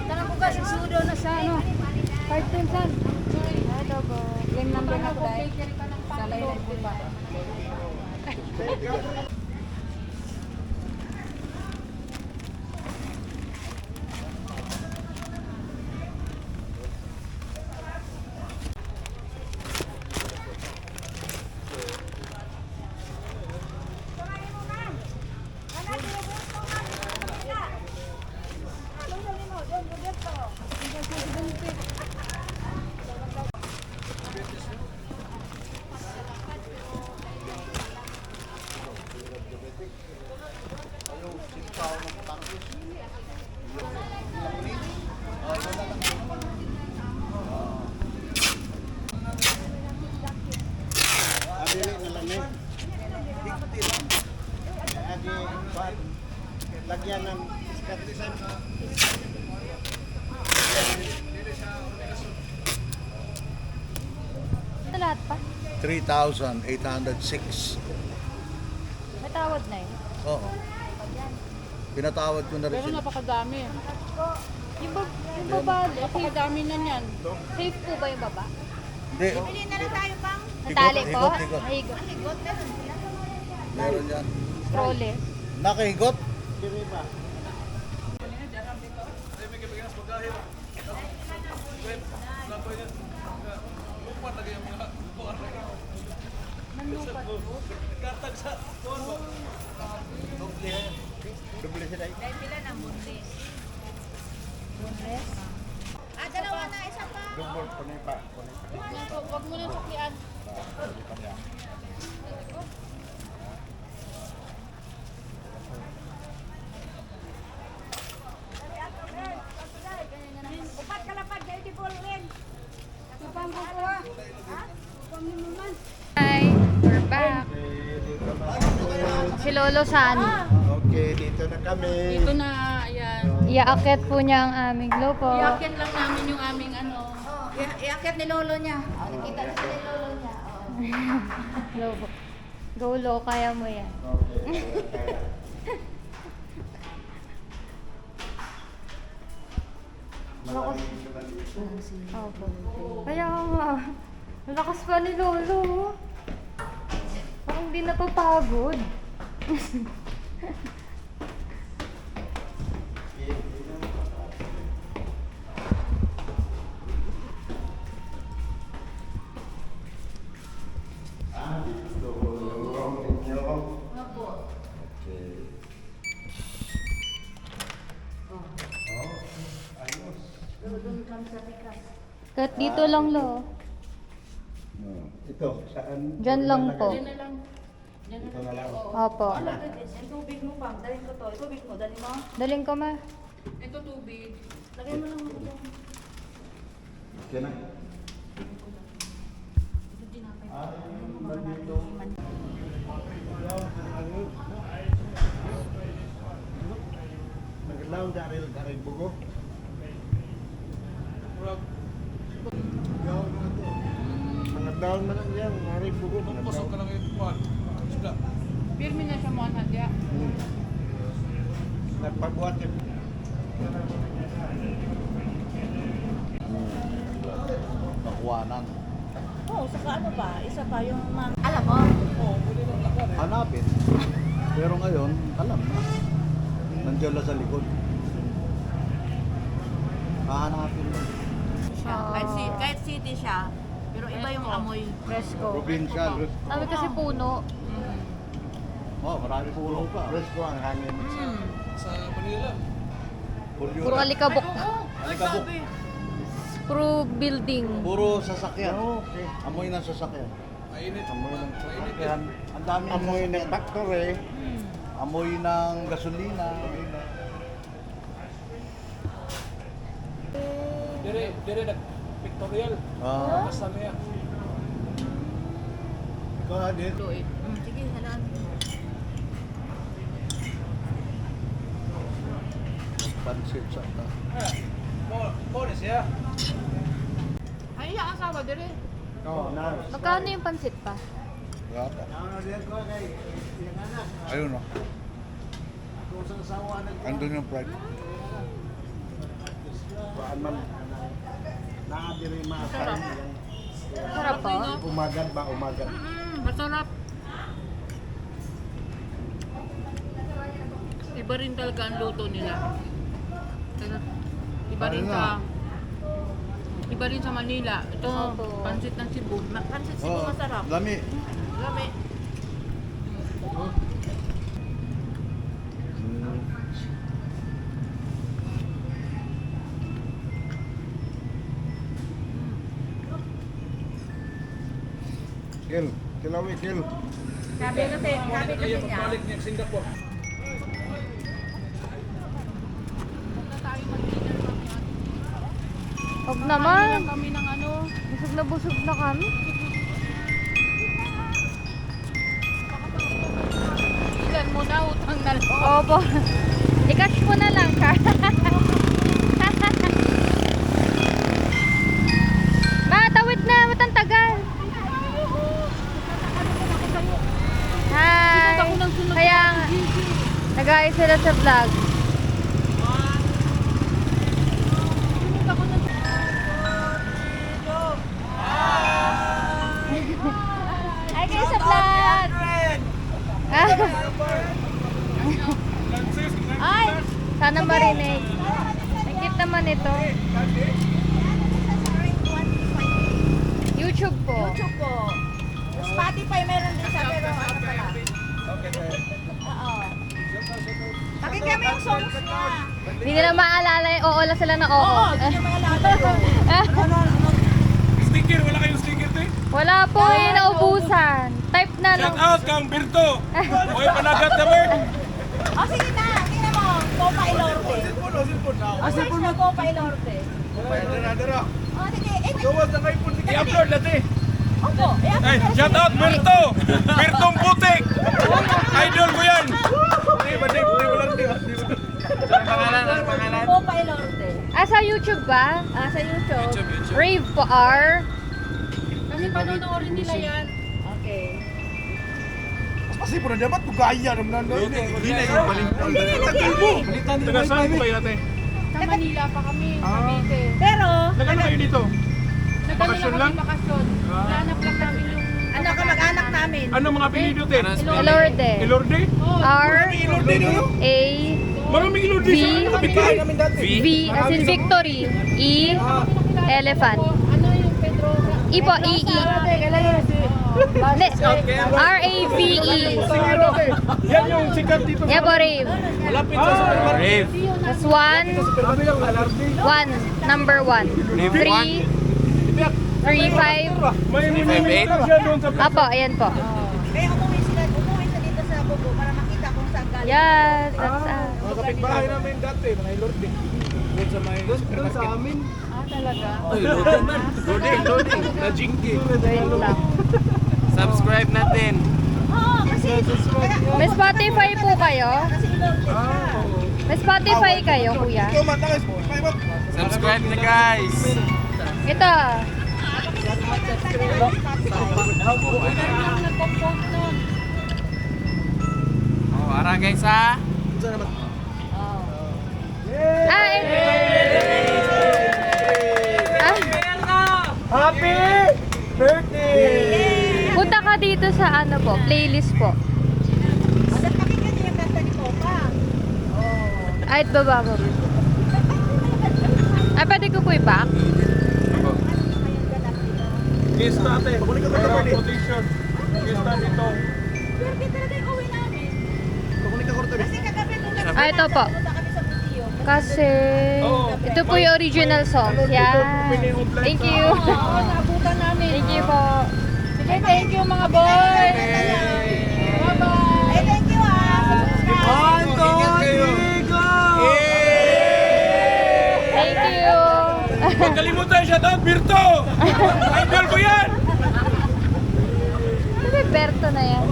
Tanong ko kasi sudo na sa ano. 5 times yan. Adobo. Game number na tayo. Sa lain po ba? Abili na lang eh. Agi, lagyan ng iskatisan. Ito lahat pa? 3,806. May tawad na yun. Oo. Pinatawad ko na rin Pero sila. napakadami. Yung baba, Napakadami na yan. safe po ba yung baba? Hindi. Bili na lang tayo pang Natali po? Higot. Ay, higot. higot. Meron sila. Meron yan. Trolley. Nakahigot? Diri ba? Doble sila. Dalawa na, isa pa. Doble punay pa. Huwag mo nang suklian. Upat kalapag, kayo di ball rin. Kapang ko ha? Kapang mo man. Hi, we're back. Si Lolo Sani. Okay, dito na kami. Dito na, ayan. Iaakit po niya ang aming lopo. Iakit lang namin yung aming ano. Iakit ni lolo niya. Nakikita na sila ni lolo niya. Lobo. Go, Lo, kaya mo yan. Opo. Kaya nga, malakas pa ni Lolo. Parang di napapagod. Kahit dito lang, Lo. Ito, saan? Diyan lang po. Ito na lang. Opo. Yung tubig mo pa, dalhin ko to. Yung tubig mo, dalhin mo. Daling ko, ma. Ito tubig. Lagay mo lang mo dyan. Okay na. Naglaw daril bugo. Mga daon man lang yan, daril bugo. Pasok ka lang yung pan. Isda. Pirmi na siya mo ang hadya. Nagpabuhat yan. Nakuwanan. Oo, saka ano pa, isa pa yung alam mo? Hanapin. Pero ngayon, alam na. Nandiyan lang sa likod. Hahanapin mo. Siya. Kahit city siya, pero iba yung amoy. Fresco. Provincial. Sabi kasi puno. Oh, marami puno pa. Presko ang hangin. Sa Manila. Puro alikabok. Alikabok. Puro building. Puro sasakyan. Okay. Amoy ng sasakyan. Mainit. Amoy ng Mainit. Yan. Ang dami Amoy ng factory. Amoy ng gasolina. Dire nag pictorial. Ah, Basta niya. Ikaw na dito. Sige, halaan. pansit sa ta. Mo siya. Ay, ang asawa dire. Oo, na. Magkano yung pansit pa? Gata. Ayun oh. Andun yung fried. Baan man. Nakadiri maasahan. Sarap po. Umagad ba? Umagad. Masarap. Iba rin talaga ang luto nila. Iba rin Ano sa na? Iba rin sa Manila. Ito, Opo. pansit ng Cebu. Pansit Cebu Oh, masarap. lami. Lami. Kil. Kilawi, kil. Sabi kasi Kaya niya. pagbalik niya sa Singapore. Huwag naman. Kami ng ano. Busog na kami. Ilan mo na, utang na lang. Opo. I-cash mo na lang ka. Matawid na. Matang tagal. Hi. Kaya nga. Nag-ayos sila sa vlog. Hi kayo sa vlog. Ay! Sana marinig. Ang cute naman ito. YouTube po. YouTube po. Spotify meron din siya, pero ano pala? Oo. Pakinggan mo yung songs niya. Hindi nila maalala yung oo lang sila na oo. Oo, hindi niya maalala yun. Sticker, wala kayong sticker, te? Wala po eh, naubusan. Type na lang. Shout out kang Birto. Oy, panagat na Bert. O sige na, tingnan mo. Popa Ilorte. O search mo Popa Ilorte. Dara. O sige, Gawas na kayo po. I-upload natin. Opo, Ay, shout out Birto. Birtong Putik. Idol ko yan. Di ba, di lang, di ba? Pangalan. Popa Ilorte. Ah, sa YouTube ba? Sa YouTube. Rave po R. Kasi panonoorin nila yan. Okay. Kasi po na dapat tugaya naman na. Hindi na yung balintang. Taga saan po kayo ate? Sa Manila pa kami, Cavite. Pero, Nagano kayo dito? Nagano Bakasyon lang lang? kami bakasyon. Hanap lang namin yung... ano ka mag-anak namin? Ano mga apelido te? Elorde. Ilorde? R. Ilorde no? A. Maraming Ilorde sa V. kapitbahay namin dati. V as in victory. E. Elephant. Ano yung Pedro? E po, E. R-A-V-E. Yan yung sikat dito. Yeah po, Rave. Malapit sa supermarket. Rave. That's one. Number 1. 3. 3, 5. May minimum siya doon sa Apo, ayan po. Kaya umuwi sila dito sa Bugo para makita kung saan galing. Yes, that's mga kapitbahay namin dati, mga Ilorde. Doon sa may doon sa amin. Talaga? Ay, loading. Na jinky. Wait lang. Subscribe natin. Oo, kasi kaya, May Spotify po kayo? kasi Ilorte siya. May Spotify kayo, kuya? Subscribe na guys. Ito. Oh, ara guys ha. Ay! Happy birthday! Punta ka dito sa ano po, playlist po. At pakinggan niyo yung kanta ni Popa. Ay, baba ko. Ay, pwede ko po i-back? Kiss natin. Mayroong position. Kiss natin ito. Birthday talaga yung uwi namin. Kasi kagabi nung Ah, ito po. nagpunta kami sa museo. Kasi, ito po yung original song. Yan. Thank you. Oo, naabutan namin. Thank you po. Sige, thank you mga boy. Ay, thank you Thank you. Huwag kalimutan, shout out Birto! Idol ko yan! Sabi, Berto na yan.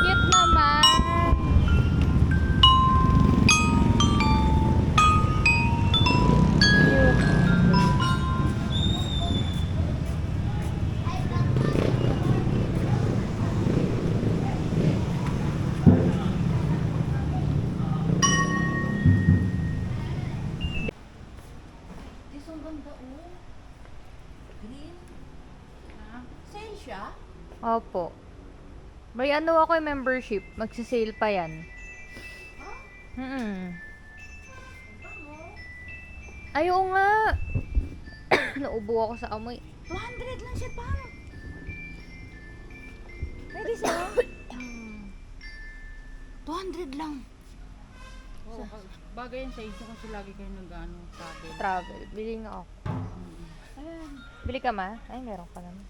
Cute naman. Cute. siya? Opo. May ano ako yung membership. Magsisale pa yan. Ay, oo nga. Naubo ako sa amoy. 200 lang siya pa. Pwede siya? 200 lang. Oo, bagay yan sa isyo kasi lagi kayo nag-ano, travel. Travel. Bili nga ako. Ayan. Bili ka ma? Ay, meron ka naman.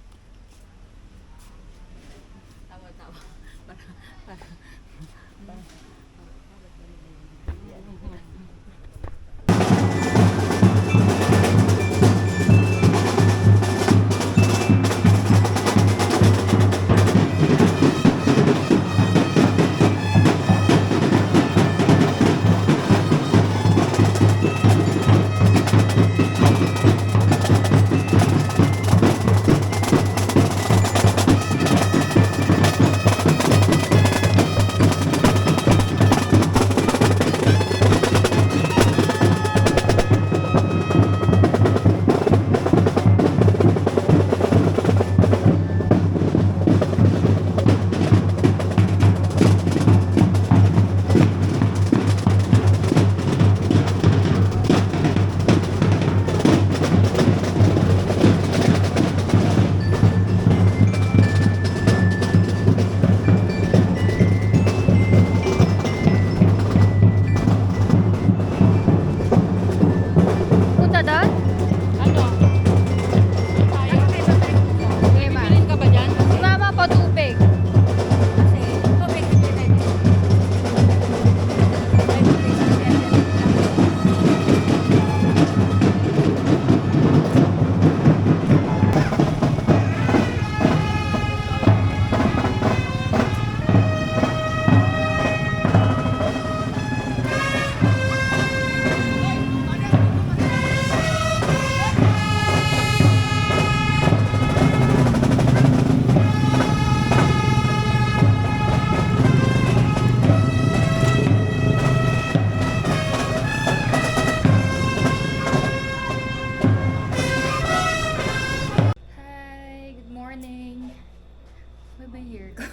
Okay ba yung hair ko?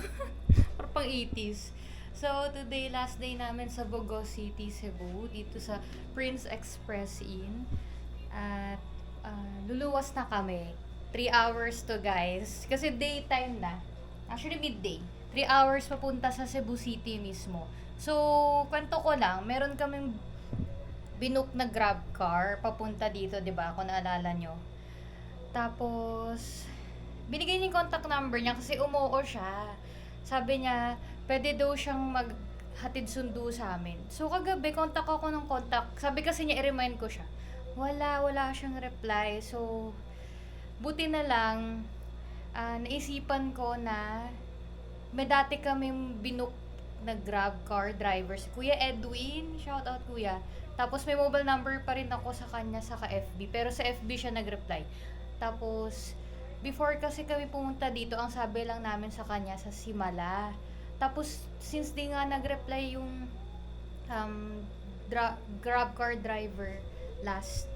Parang pang 80s. So, today, last day namin sa Bogo City, Cebu. Dito sa Prince Express Inn. At luluwas na kami. 3 hours to, guys. Kasi daytime na. Actually, midday. 3 hours papunta sa Cebu City mismo. So, kwento ko lang, meron kaming binook na grab car papunta dito, 'di ba? Kung naalala nyo. Tapos binigay niya yung contact number niya kasi umuo siya. Sabi niya, pwede daw siyang maghatid sundo sa amin. So kagabi, contact ako ng contact. Sabi kasi niya, i-remind ko siya. Wala siyang reply. So, buti na lang, naisipan ko na may dati kaming binook na grab car driver. Si Kuya Edwin, shout out Kuya. Tapos may mobile number pa rin ako sa kanya sa FB. Pero sa FB siya nag-reply. Tapos, before kasi kami pumunta dito, ang sabi lang namin sa kanya sa Simala. Tapos, since di nga nag-reply yung grab car driver last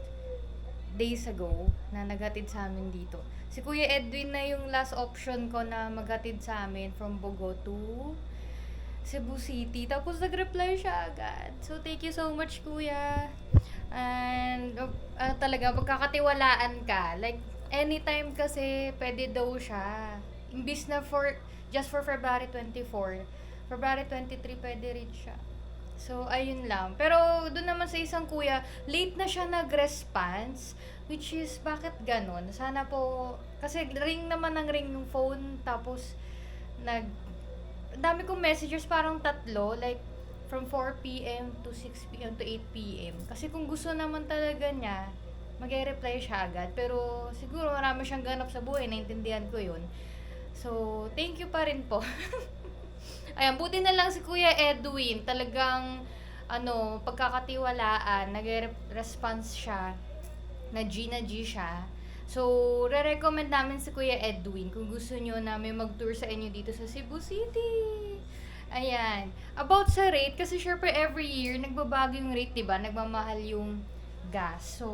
days ago na naghatid sa amin dito. Si Kuya Edwin na yung last option ko na maghatid sa amin from Bogo to Cebu City. Tapos nag-reply siya agad. So, thank you so much, Kuya. And, talaga, magkakatiwalaan ka. Like, anytime kasi, pwede daw siya. Imbis na just for February 24, February 23, pwede rin siya. So, ayun lang. Pero, doon naman sa isang kuya, late na siya nag-response. Which is, bakit ganun? Sana po, kasi ring naman ng ring yung phone. Tapos, dami kong messages, parang 3, like from 4 p.m. to 6 p.m. to 8 p.m. Kasi kung gusto naman talaga niya, mag-reply siya agad. Pero siguro marami siyang ganap sa buhay, naintindihan ko yun. So, thank you pa rin po. Ayan, buti na lang si Kuya Edwin, talagang pagkakatiwalaan, nag-response siya, na G siya. So, re-recommend namin si Kuya Edwin kung gusto nyo na may mag-tour sa inyo dito sa Cebu City. Ayan. About sa rate, kasi syempre every year, nagbabago yung rate, diba? Nagmamahal yung gas. So,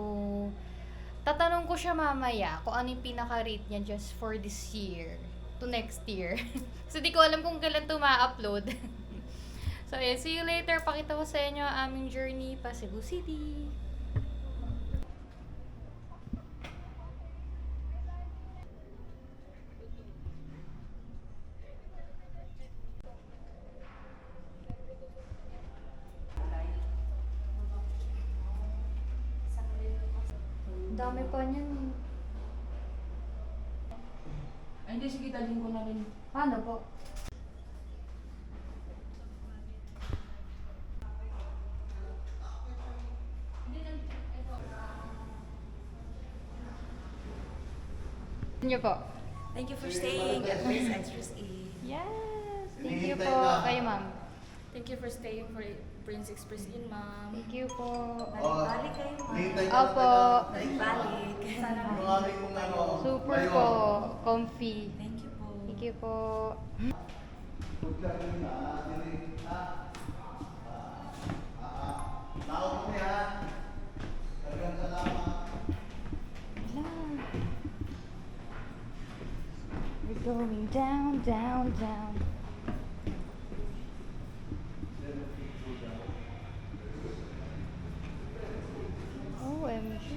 tatanong ko siya mamaya kung ano yung pinaka-rate niya just for this year to next year. So, di ko alam kung kailan ito ma-upload. So, ayan. See you later. Pakita ko sa inyo ang aming journey pa Cebu City. Dami pa niyan. Ay, hindi, sige, dalhin ko na rin. Paano po? Niyo po. Thank you for staying at Prince Express Inn. Yes! Thank you po. Kayo, ma'am. Thank you for staying for Prince Express Inn, ma'am. Thank you po. Balik kayo, ma'am. Opo. Balik. Super po. Comfy. Thank you po. Thank you po. We're going down, down, down. OMG.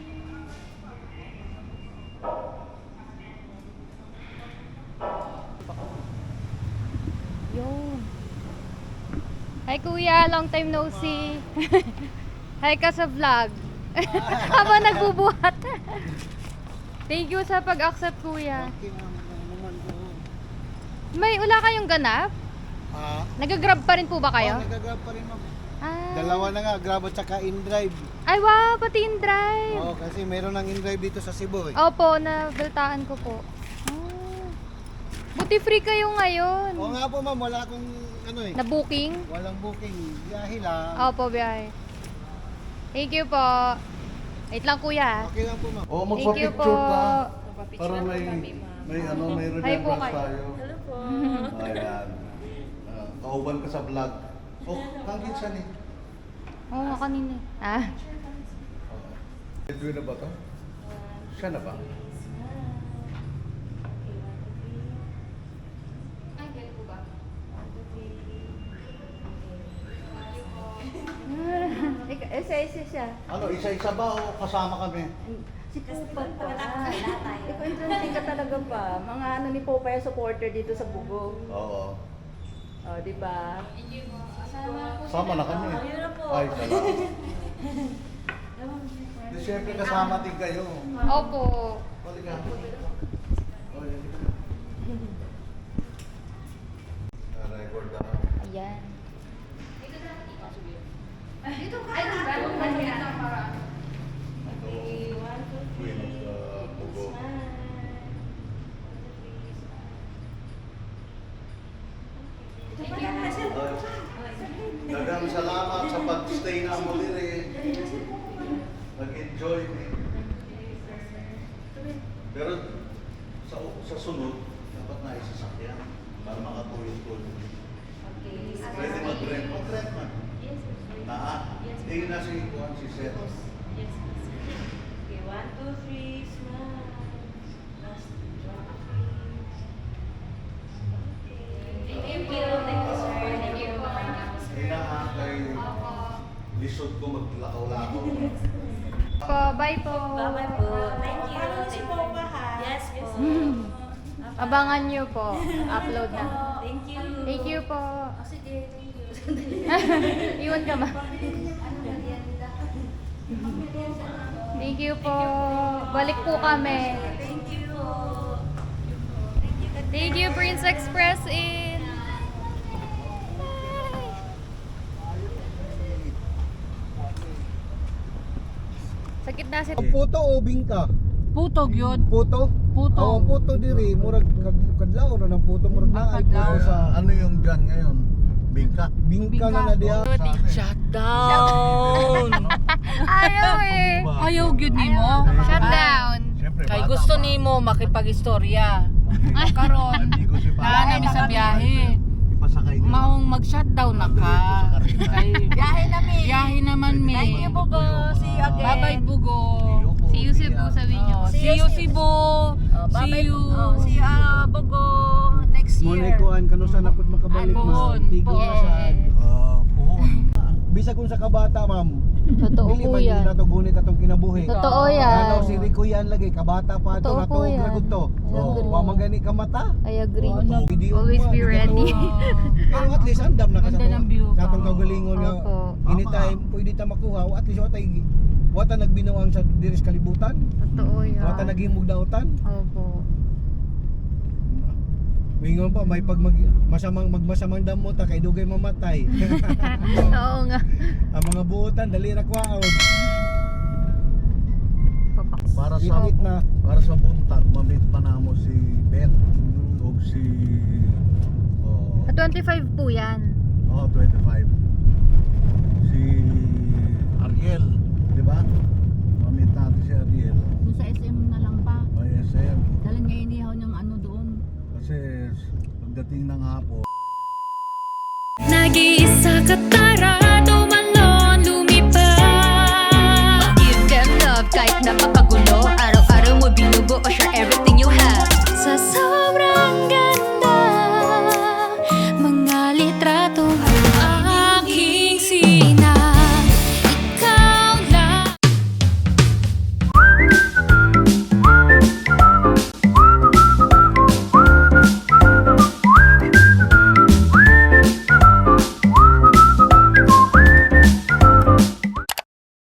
Yun. Hi kuya, long time no see. Hi ka sa vlog. Habang nagbubuhat. Thank you sa pag-accept kuya. May wala kayong ganap? Nag-grab pa rin po ba kayo? Nagagrab pa rin, ma'am. Ah. Dalawa na nga, Grab at saka InDrive. Ay wow, pati in-drive. Oo, kasi meron ng InDrive dito sa Cebu eh. Opo, nabaltaan ko po. Buti free kayo ngayon. Oo nga po, ma'am, wala akong Na booking? walang booking. Biyahe lang. Opo, biyahe. Thank you po. Wait lang kuya. Okay lang po, ma'am. O, Thank you po. magpa-picture ka. Para may Hi po remembrance kayo. tayo. Hello po. Ayan. Kauban ka sa vlog. Oh, hanggang siya ni. Oo nga kanina. Ah. Edwin na ba to? Siya na ba? beses siya. Ano, isa-isa ba o kasama kami? Si Popeye pa. Ikaw interesting ka talaga pa. Mga ano ni Popeye supporter dito sa Bugog. Oo. O, di ba? Sama na kami. Ay, salamat. Di syempre kasama din kayo. Opo. Balik ka. Oh, yan. Record na. Ayan. Ito, Queen of the Bugog. Dagang salamat sa pag-stay na mo dire. Nag-enjoy ni. Pero sa sunod, dapat na isasakyan para makatulog-tulog. Pwede mag-rent. Mag-rent man. Na si Juan, si Seth. Okay, 1, 2, 3, smile. Kailangan kay lisod ko maglakaw-lakaw. Po, bye po. Bye-bye po. Thank you. Follow si Popa ha. Yes po. Abangan nyo po. Upload na. Thank you. Thank you po. Sige, thank you. Iwan ka ba? Thank you po. Balik po kami. Thank you. Thank you, Prince Express in. Sakit na si... Puto o bingka? Putog yun. Puto? Puto. Oo, puto diri. Murag kadlaw na ng puto. Murag na ay Kadlaw. puto Sa ano yung dyan ngayon? Bingka. Bingka na na diya. Shut down. Ayaw eh. Ayaw gyud nimo. Shut down. Siyempre, Kay bata gusto pa. nimo makipag-istorya. Karon. Hindi ko si Na nami sa biyahe. Ipasakay ka. Maong mag-shutdown na ka. Kay Biyahe namin. biyahe naman mi. Thank you, Bugo. See you again. Bye-bye Bugo. See you Cebu, sabi niyo. See you Cebu. See you. See you, Bugo. Next Muna year. ikuan kanu sa napod makabalik Ay, mas puhon. tigo na sa. Puhon. Bisag kung sa kabata, ma'am. Totoo Dili po man yan. na to gunit atong kinabuhi. Totoo yan. Ano si Rico yan lagi kabata pa ato Totoo na po to yan. gragod to. I agree. Wa magani ka mata. I agree. Video Always pa, be di ka ready. to- Pero at least andam na ka sa Ganda ng view sa atong pa. kagalingon nga. Opo. Anytime pwede ta makuha at least wata nagbinuang sa diri sa kalibutan. Totoo yan. Wata naghimog daotan. Opo. Mingon pa may pag magmasamang damo ta kay dugay mamatay. Oo nga. Ang mga buotan dali ra kwaon. Papak. Para sa buntag, mamit pa namo si Beth ug si 25 po yan. 25. Si Ariel, di ba? Mamit natin si Ariel. Doon sa SM na lang pa. O SM. Dalan niya inihaw ng ano doon. Kasi pagdating ng hapon, Nag-iisa ka tarado malon lumipad. Give them love kahit na makagulo. Araw-araw mo binugo o sure every